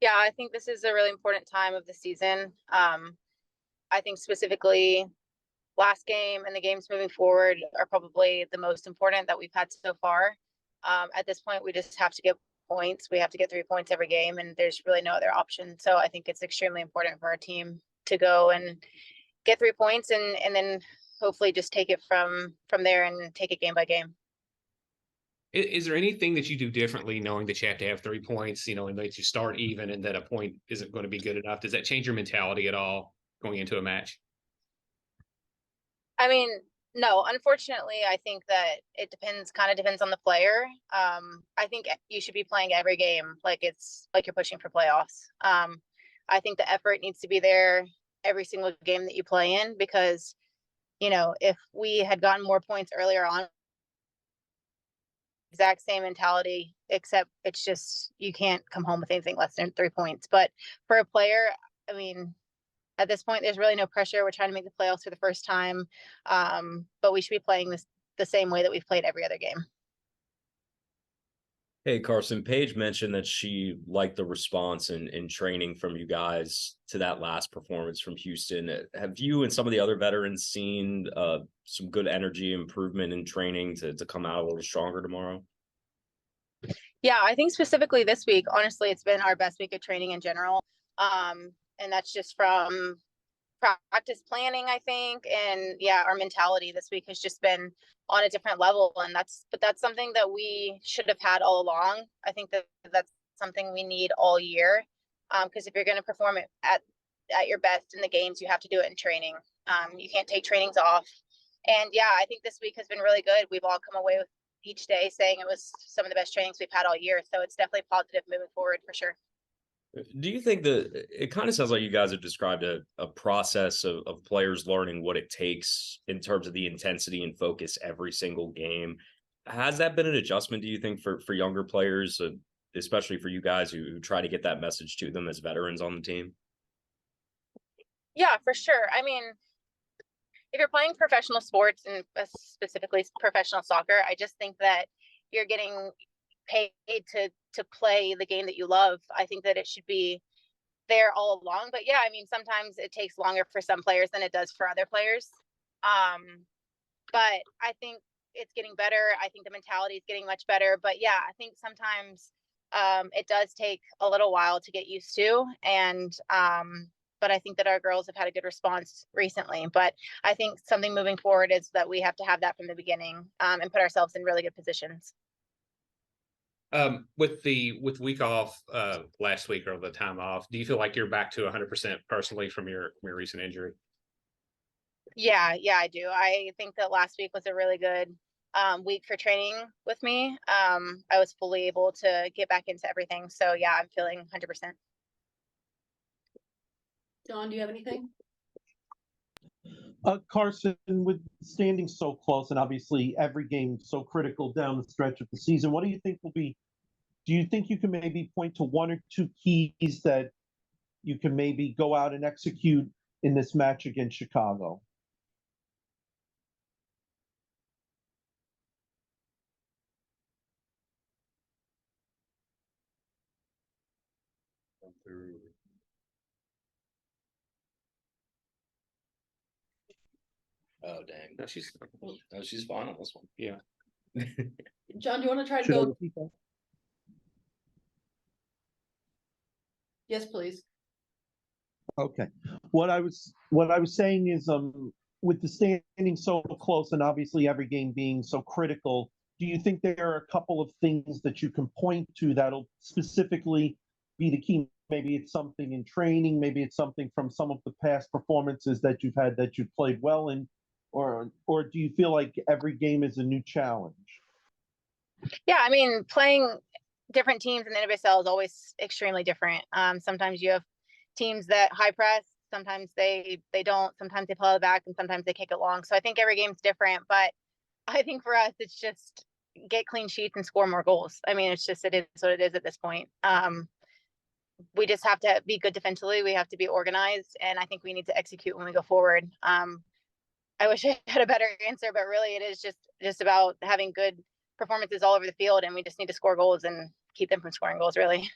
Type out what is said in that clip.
Yeah, I think this is a really important time of the season. I think specifically last game and the games moving forward are probably the most important that we've had so far. At this point, we just have to get points. We have to get 3 points every game, and there's really no other option. So I think it's extremely important for our team to go and get 3 points, and then hopefully just take it from there and take it game by game. Is there anything that you do differently, knowing that you have to have 3 points, and that you start even and that a point isn't going to be good enough? Does that change your mentality at all going into a match? I mean, no, unfortunately, I think that it kind of depends on the player. I think you should be playing every game like it's like you're pushing for playoffs. I think the effort needs to be there every single game that you play in because, if we had gotten more points earlier on, exact same mentality, except it's just you can't come home with anything less than 3 points. But for a player, I mean, at this point, there's really no pressure. We're trying to make the playoffs for the first time, but we should be playing this the same way that we've played every other game. Hey, Carson, Paige mentioned that she liked the response in training from you guys to that last performance from Houston. Have you and some of the other veterans seen some good energy improvement in training to come out a little stronger tomorrow? Yeah, I think specifically this week, honestly, it's been our best week of training in general. And that's just from practice planning, I think. And yeah, our mentality this week has just been on a different level. And that's something that we should have had all along. I think that's something we need all year. Because if you're going to perform it at your best in the games, you have to do it in training. You can't take trainings off. And yeah, I think this week has been really good. We've all come away with each day saying it was some of the best trainings we've had all year. So it's definitely positive moving forward for sure. Do you think that it kind of sounds like you guys have described a process of players learning what it takes in terms of the intensity and focus every single game? Has that been an adjustment, do you think, for younger players, especially for you guys who try to get that message to them as veterans on the team? Yeah, for sure. I mean, if you're playing professional sports and specifically professional soccer, I just think that you're getting paid to play the game that you love. I think that it should be there all along. But yeah, I mean, sometimes it takes longer for some players than it does for other players. But I think it's getting better. I think the mentality is getting much better. But yeah, I think sometimes it does take a little while to get used to. And but I think that our girls have had a good response recently. But I think something moving forward is that we have to have that from the beginning and put ourselves in really good positions. With week off last week or the time off, do you feel like you're back to 100% personally from your recent injury? Yeah, I do. I think that last week was a really good week for training with me. I was fully able to get back into everything. So yeah, I'm feeling 100%. John, do you have anything? Carson, with standing so close and obviously every game so critical down the stretch of the season, what do you think will be? Do you think you can maybe point to one or two keys that you can maybe go out and execute in this match against Chicago? Oh dang! No, she's fine on this one. Yeah. John, do you want to try to Should I go? repeat that? Yes, please. Okay. What I was saying is, with the standing so close and obviously every game being so critical, do you think there are a couple of things that you can point to that'll specifically be the key? Maybe it's something in training, maybe it's something from some of the past performances that you've had that you've played well in, or do you feel like every game is a new challenge? Yeah, I mean, playing different teams in the NWSL is always extremely different. Sometimes you have teams that high press, sometimes they don't, sometimes they pull it back, and sometimes they kick it long. So I think every game's different, but I think for us, it's just get clean sheets and score more goals. I mean, it is what it is at this point. We just have to be good defensively. We have to be organized, and I think we need to execute when we go forward. I wish I had a better answer, but really it is just about having good performances all over the field, and we just need to score goals and keep them from scoring goals, really.